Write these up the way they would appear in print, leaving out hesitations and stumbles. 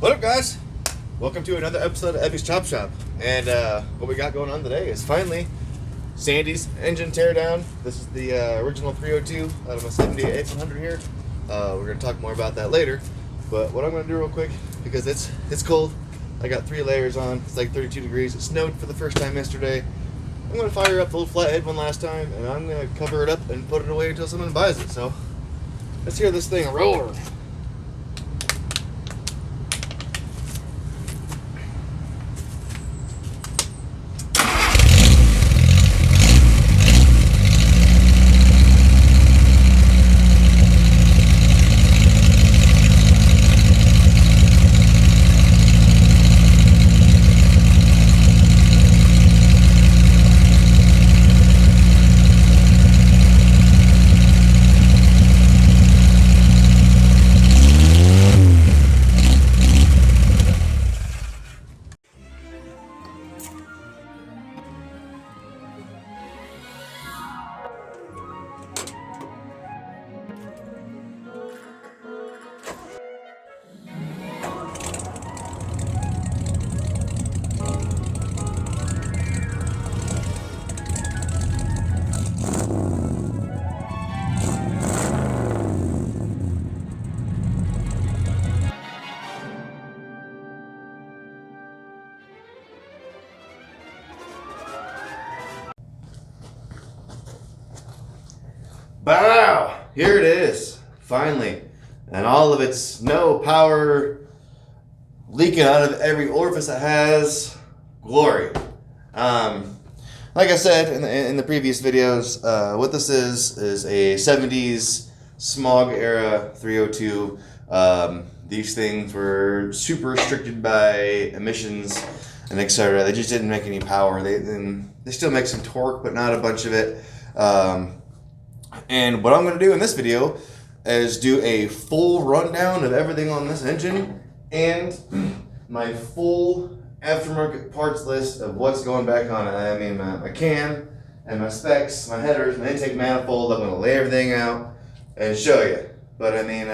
What up, guys? Welcome to another episode of Eppy's Chop Shop. And what we got going on today is finally Sandy's engine teardown. This is the original 302 out of a 78 100 here. We're going to talk more about that later. But what I'm going to do real quick, because it's cold, I got 3 layers on. It's like 32 degrees. It snowed for the first time yesterday. I'm going to fire up the little flathead one last time, and I'm going to cover it up and put it away until someone buys it. So let's hear this thing roar. Wow! Here it is, finally. And all of its no power leaking out of every orifice it has. Glory. Like I said in the previous videos, what this is a 70s smog era 302. These things were super restricted by emissions and etc. They just didn't make any power. They still make some torque, but not a bunch of it. And what I'm going to do in this video is do a full rundown of everything on this engine and my full aftermarket parts list of what's going back on it. I mean, my cam and my specs, my headers, my intake manifold. I'm going to lay everything out and show you. But I mean,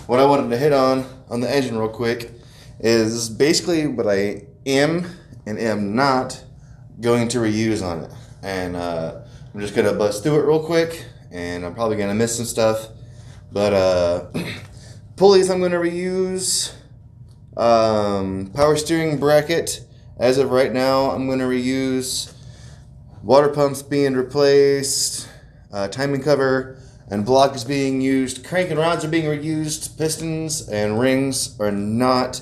what I wanted to hit on the engine real quick is basically what I am and am not going to reuse on it. And I'm just going to bust through it real quick. And I'm probably going to miss some stuff. But pulleys I'm going to reuse. Power steering bracket. As of right now, I'm going to reuse. Water pumps being replaced. Timing cover and block is being used. Crank and rods are being reused. Pistons and rings are not.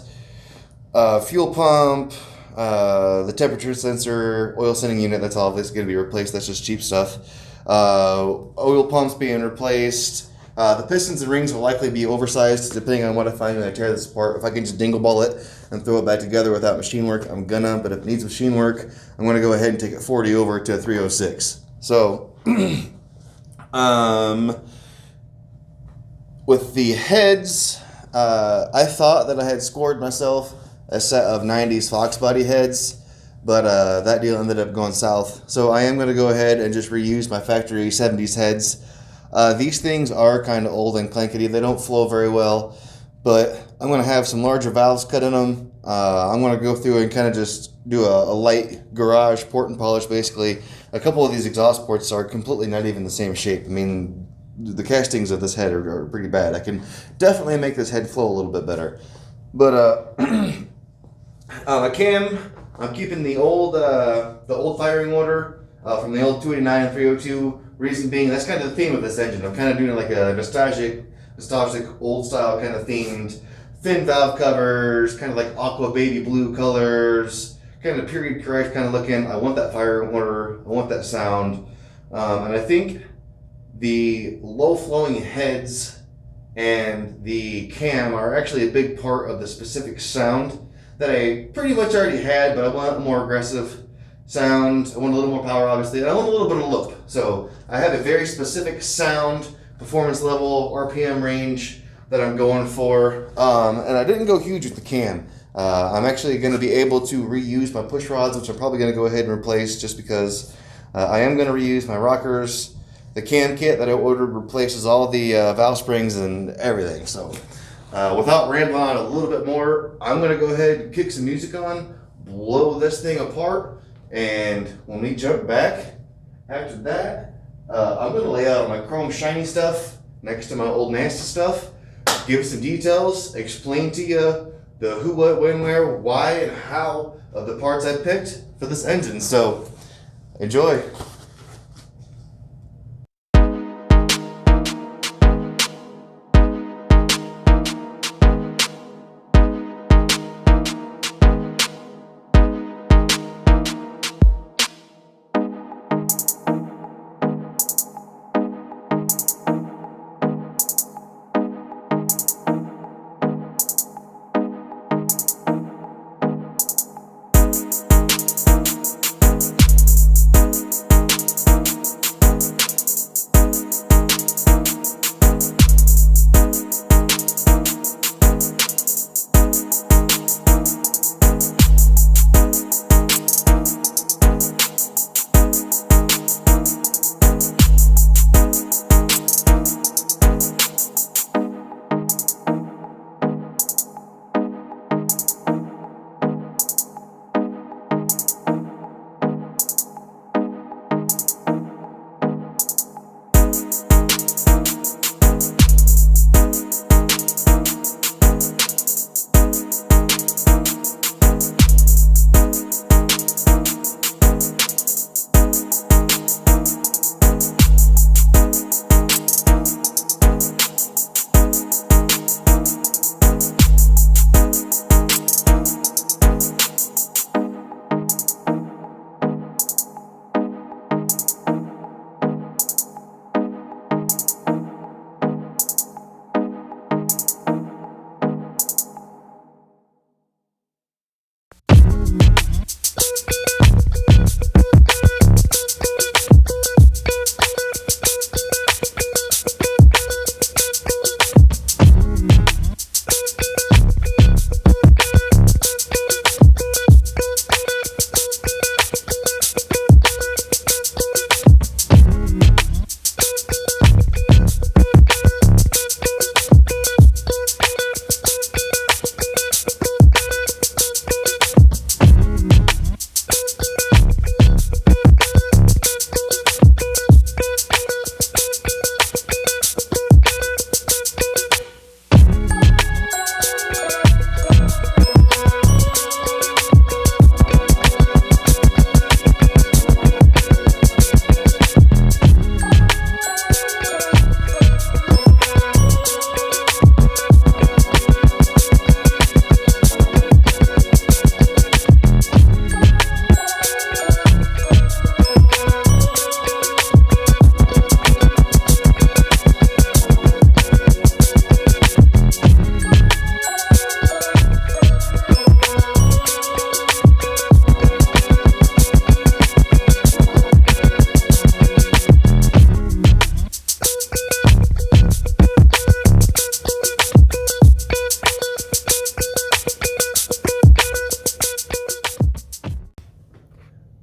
Fuel pump. The temperature sensor. Oil sending unit. That's all this is going to be replaced. That's just cheap stuff. Oil pumps being replaced. The pistons and rings will likely be oversized depending on what I find when I tear this apart. If I can just dingle ball it and throw it back together without machine work, I'm gonna. But if it needs machine work, I'm gonna go ahead and take it 40 over to a 306. So, with the heads, I thought that I had scored myself a set of 90s Fox body heads. But that deal ended up going south. So I am going to go ahead and just reuse my factory 70s heads. These things are kind of old and clankety. They don't flow very well. But I'm going to have some larger valves cut in them. I'm going to go through and kind of just do a light garage port and polish basically. A couple of these exhaust ports are completely not even the same shape. I mean, the castings of this head are pretty bad. I can definitely make this head flow a little bit better. But a cam... I'm keeping the old firing order from the old 289 and 302. Reason being, that's kind of the theme of this engine. I'm kind of doing like a nostalgic old style kind of themed thin valve covers, kind of like aqua baby blue colors, kind of period correct kind of looking. I want that firing order. I want that sound, and I think the low flowing heads and the cam are actually a big part of the specific sound that I pretty much already had, but I want a more aggressive sound. I want a little more power, obviously, and I want a little bit of loop. So I have a very specific sound, performance level, RPM range that I'm going for. And I didn't go huge with the cam. I'm actually going to be able to reuse my push rods, which I'm probably going to go ahead and replace just because I am going to reuse my rockers. The cam kit that I ordered replaces all the valve springs and everything. So Without rambling on a little bit more, I'm going to go ahead and kick some music on, blow this thing apart, and when we jump back after that, I'm going to lay out my chrome shiny stuff next to my old nasty stuff, give some details, explain to you the who, what, when, where, why, and how of the parts I picked for this engine. So enjoy.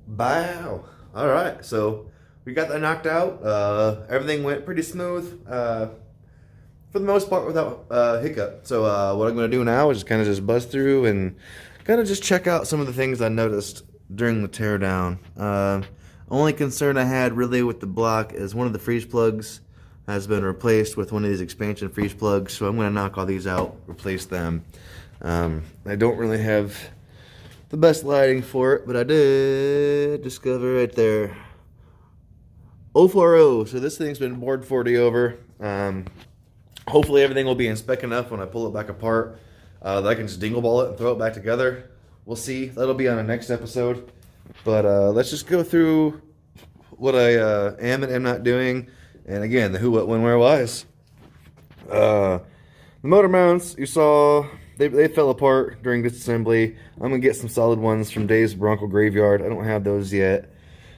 Bow. All right, so we got that knocked out. Everything went pretty smooth for the most part without hiccup. So what I'm going to do now is kind of just buzz through and kind of just check out some of the things I noticed during the teardown. Only concern I had really with the block is one of the freeze plugs has been replaced with one of these expansion freeze plugs, so I'm going to knock all these out, replace them. I don't really have the best lighting for it, but I did discover right there 040. So this thing's been bored 40 over. Hopefully everything will be in spec enough when I pull it back apart that I can just dingle ball it and throw it back together. We'll see. That'll be on the next episode. But let's just go through what I am and am not doing. And again, the who, what, when, where, whys. The motor mounts, you saw, they fell apart during disassembly. I'm going to get some solid ones from Dave's Bronco Graveyard. I don't have those yet.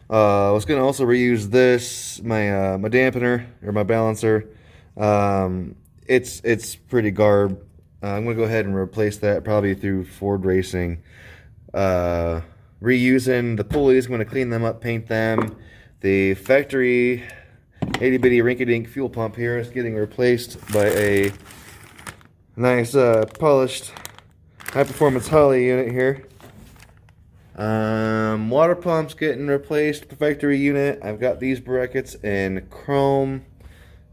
I was going to also reuse this, my my dampener, or my balancer. It's pretty garb. I'm going to go ahead and replace that probably through Ford Racing. Reusing the pulleys, I'm going to clean them up, paint them. The factory itty bitty rinky dink fuel pump here is getting replaced by a Nice polished high performance Holly unit here. Water pumps getting replaced, the factory unit. I've got these brackets in chrome.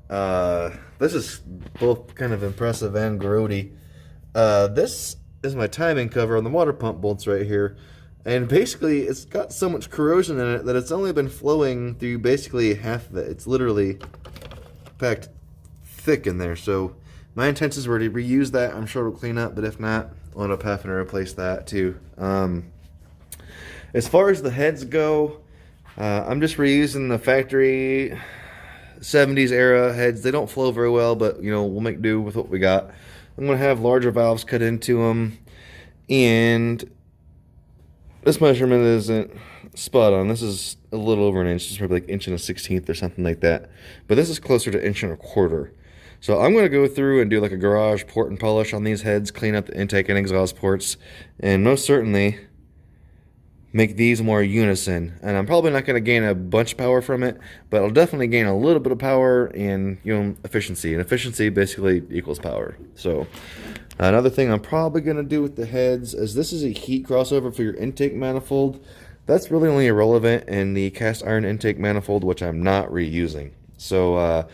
This is both kind of impressive and grody. This is my timing cover on the water pump bolts right here. And basically, it's got so much corrosion in it that it's only been flowing through basically half of it. It's literally packed thick in there. So my intentions were to reuse that. I'm sure it'll clean up, but if not, I'll end up having to replace that too. As far as the heads go, I'm just reusing the factory 70s era heads. They don't flow very well, but you know, we'll make do with what we got. I'm going to have larger valves cut into them, and this measurement isn't spot on. This is a little over an inch. It's probably like 1 1/16 or something like that. But this is closer to 1 1/4. So I'm going to go through and do like a garage port and polish on these heads, clean up the intake and exhaust ports, and most certainly make these more unison. And I'm probably not going to gain a bunch of power from it, but I'll definitely gain a little bit of power and, you know, efficiency. And efficiency basically equals power. So another thing I'm probably going to do with the heads is this is a heat crossover for your intake manifold. That's really only irrelevant in the cast iron intake manifold, which I'm not reusing. So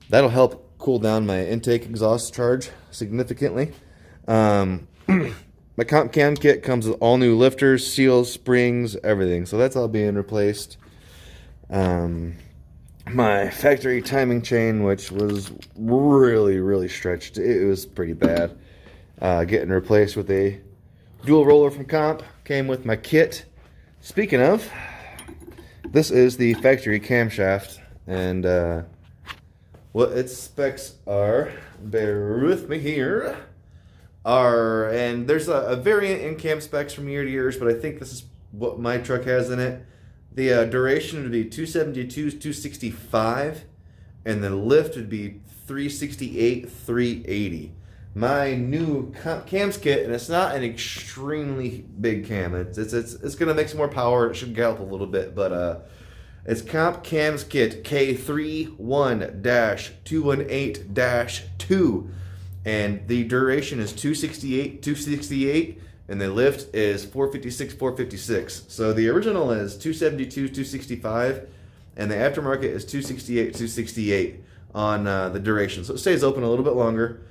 that'll help cool down my intake exhaust charge significantly. My comp cam kit comes with all new lifters, seals, springs, everything. So that's all being replaced. My factory timing chain, which was really stretched, it was pretty bad. Getting replaced with a dual roller from comp. Came with my kit. Speaking of, this is the factory camshaft, and what its specs are, bear with me here, and there's a variant in cam specs from year to years, but I think this is what my truck has in it. The duration would be 272, 265, and the lift would be 368, 380. My new cams kit, and it's not an extremely big cam. It's gonna make some more power. It should gallop a little bit, but it's Comp Cams Kit K31-218-2, and the duration is 268, and the lift is 456. So the original is 272, 265, and the aftermarket is 268 on the duration. So it stays open a little bit longer.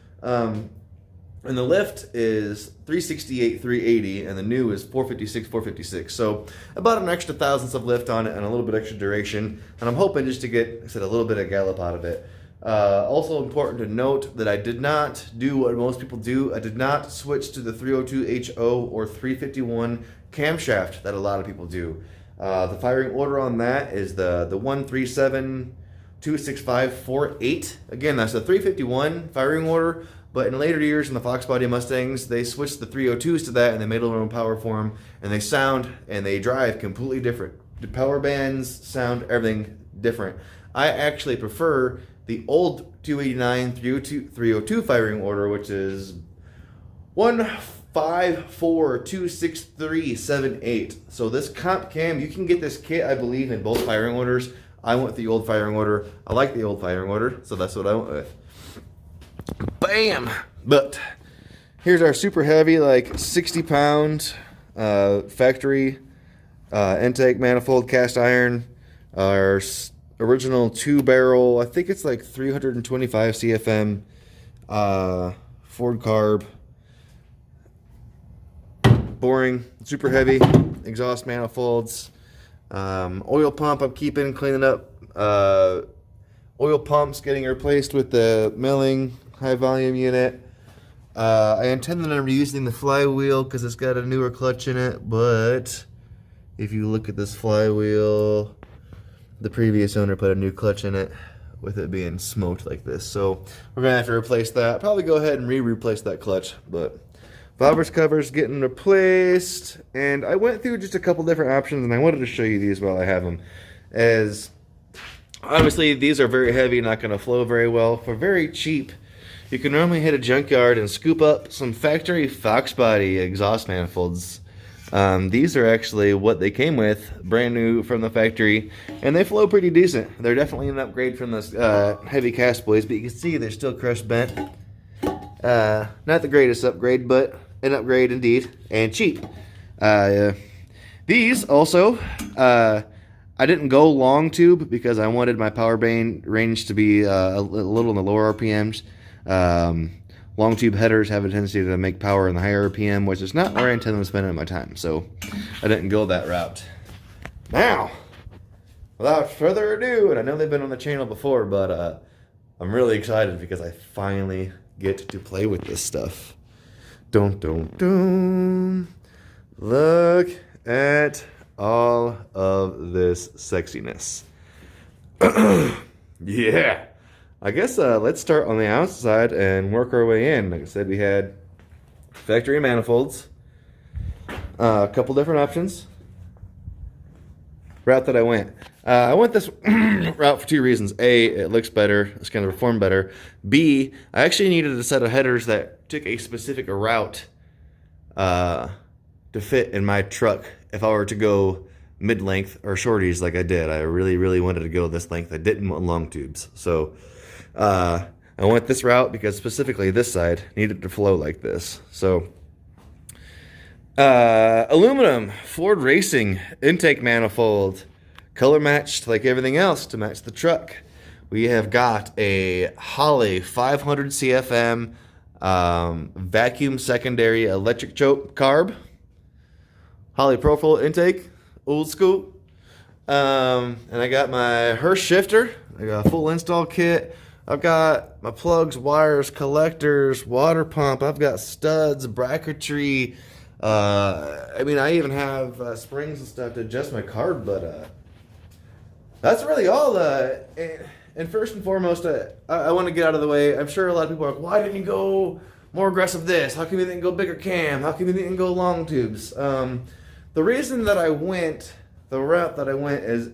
And the lift is 368, 380, and the new is 456. So about an extra thousandths of lift on it and a little bit extra duration. And I'm hoping just to get, like I said, a little bit of gallop out of it. Also important to note that I did not do what most people do. I did not switch to the 302HO or 351 camshaft that a lot of people do. The firing order on that is the 137-265-48. Again, that's the 351 firing order. But in later years in the Fox Body Mustangs, they switched the 302s to that, and they made a little power for them, and they sound and they drive completely different. The power bands, sound, everything different. I actually prefer the old 289 302 firing order, which is 154-263-78. So this comp cam, you can get this kit, I believe, in both firing orders. I went with the old firing order. I like the old firing order, so that's what I went with. Bam! But here's our super heavy, like 60-pound factory intake manifold cast iron. Our original 2-barrel, I think it's like 325 CFM Ford carb. Boring, super heavy exhaust manifolds. Oil pump I'm keeping, cleaning up. Oil pumps getting replaced with the milling high volume unit. I intend on reusing the flywheel because it's got a newer clutch in it, but if you look at this flywheel, the previous owner put a new clutch in it with it being smoked like this. So we're gonna have to replace that. Probably go ahead and replace that clutch, but Bobber's covers getting replaced, and I went through just a couple different options, and I wanted to show you these while I have them. As obviously these are very heavy, not going to flow very well. For very cheap, you can normally hit a junkyard and scoop up some factory Fox Body exhaust manifolds. These are actually what they came with, brand new from the factory, and they flow pretty decent. They're definitely an upgrade from this heavy cast boys, but you can see they're still crushed bent. Not the greatest upgrade, but an upgrade indeed, and cheap. These also, I didn't go long tube because I wanted my power range to be a little in the lower RPMs. Long tube headers have a tendency to make power in the higher RPM, which is not where I intend on spending my time, so I didn't go that route. Now, without further ado, and I know they've been on the channel before, but I'm really excited because I finally get to play with this stuff. Dun, dun, dun. Look at all of this sexiness. Yeah. I guess let's start on the outside and work our way in. Like I said, we had factory manifolds, a couple different options. Route that I went this route for two reasons. A, it looks better, it's going to perform better. B, I actually needed a set of headers that took a specific route to fit in my truck if I were to go mid-length or shorties like I did. I really wanted to go this length. I didn't want long tubes. So I went this route because specifically this side needed to flow like this. So aluminum Ford Racing intake manifold, color matched like everything else to match the truck. We have got a Holley 500 CFM vacuum secondary electric choke carb, Holley profile intake, old school. And I got my Hurst shifter. I got a full install kit. I've got my plugs, wires, collectors, water pump. I've got studs, bracketry. I mean, I even have springs and stuff to adjust my carb, but that's really all. And first and foremost, I want to get out of the way. I'm sure a lot of people are like, why didn't you go more aggressive this? How come you didn't go bigger cam? How come you didn't go long tubes? The reason that I went the route that I went is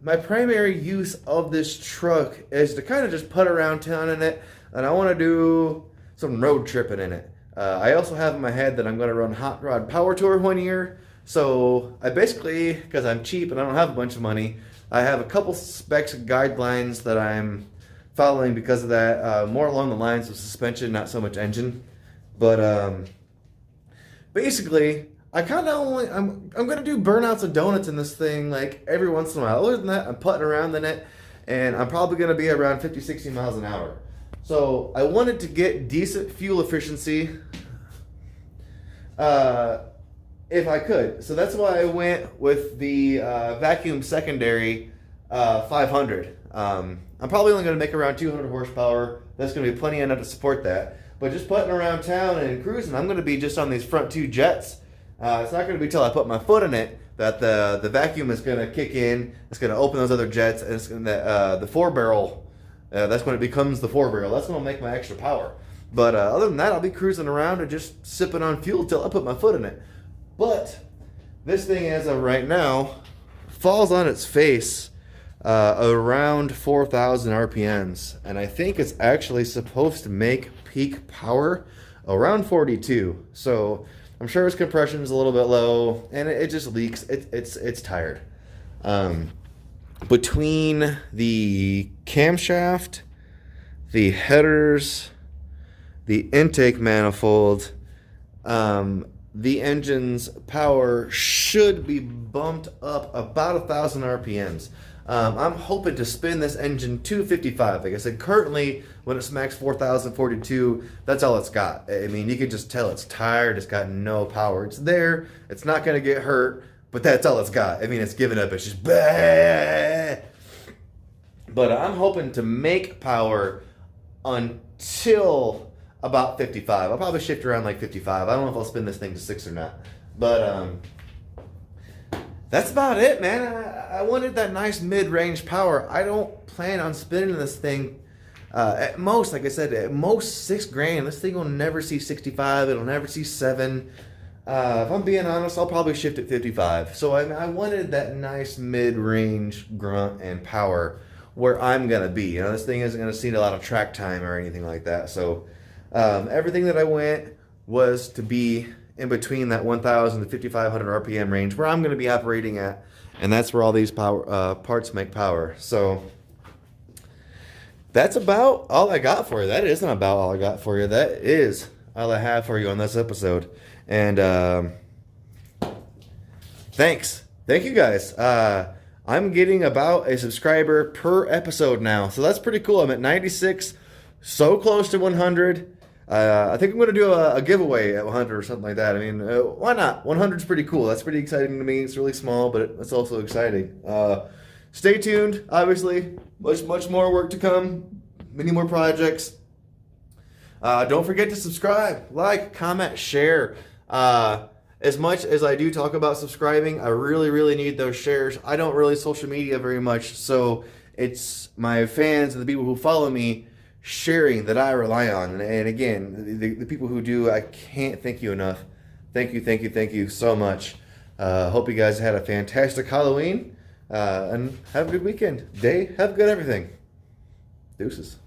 my primary use of this truck is to kind of just put around town in it, and I want to do some road tripping in it. I also have in my head that I'm going to run Hot Rod Power Tour one year, so I basically, because I'm cheap and I don't have a bunch of money, I have a couple specs and guidelines that I'm following because of that, more along the lines of suspension, not so much engine. But basically, I kind of only, I'm going to do burnouts and donuts in this thing like every once in a while. Other than that, I'm putting around in it, and I'm probably going to be around 50, 60 miles an hour. So I wanted to get decent fuel efficiency if I could. So that's why I went with the vacuum secondary 500. I'm probably only going to make around 200 horsepower. That's going to be plenty enough to support that. But just putting around town and cruising, I'm going to be just on these front two jets. It's not going to be till I put my foot in it that the vacuum is going to kick in. It's going to open those other jets, and it's going to, the 4-barrel, that's when it becomes the 4-barrel. That's going to make my extra power. But other than that, I'll be cruising around and just sipping on fuel till I put my foot in it. But this thing, as of right now, falls on its face around 4,000 RPMs. And I think it's actually supposed to make peak power around 42. So I'm sure its compression is a little bit low, and it just leaks. It's tired. Between the camshaft, the headers, the intake manifold, the engine's power should be bumped up about 1,000 RPMs. I'm hoping to spin this engine 255. Like I said, currently when it smacks 4,042, that's all it's got. I mean, you can just tell it's tired. It's got no power. It's there. It's not going to get hurt, but that's all it's got. I mean, it's giving up. It's just bah! But I'm hoping to make power until about 55. I'll probably shift around like 55. I don't know if I'll spin this thing to 6 or not. But that's about it, man. I wanted that nice mid-range power. I don't plan on spinning this thing at most, like I said, at most $6,000. This thing will never see 65. It'll never see 7. If I'm being honest, I'll probably shift at 55. So I wanted that nice mid-range grunt and power where I'm going to be. You know, this thing isn't going to see a lot of track time or anything like that. So everything that I went was to be in between that 1,000 to 5,500 RPM range where I'm going to be operating at. And that's where all these power parts make power. So that's about all I got for you. That isn't about all I got for you. That is all I have for you on this episode. And thanks. Thank you guys. I'm getting about a subscriber per episode now. So that's pretty cool. I'm at 96, so close to 100. I think I'm going to do a giveaway at 100 or something like that. I mean, why not? 100 is pretty cool. That's pretty exciting to me. It's really small, but it's also exciting. Stay tuned, obviously. Much more work to come. Many more projects. Don't forget to subscribe, like, comment, share. As much as I do talk about subscribing, I really need those shares. I don't really social media very much, so it's my fans and the people who follow me sharing that I rely on. And again, the people who do, I can't thank you enough. Thank you so much. Hope you guys had a fantastic Halloween. And have a good weekend. Have good everything. Deuces.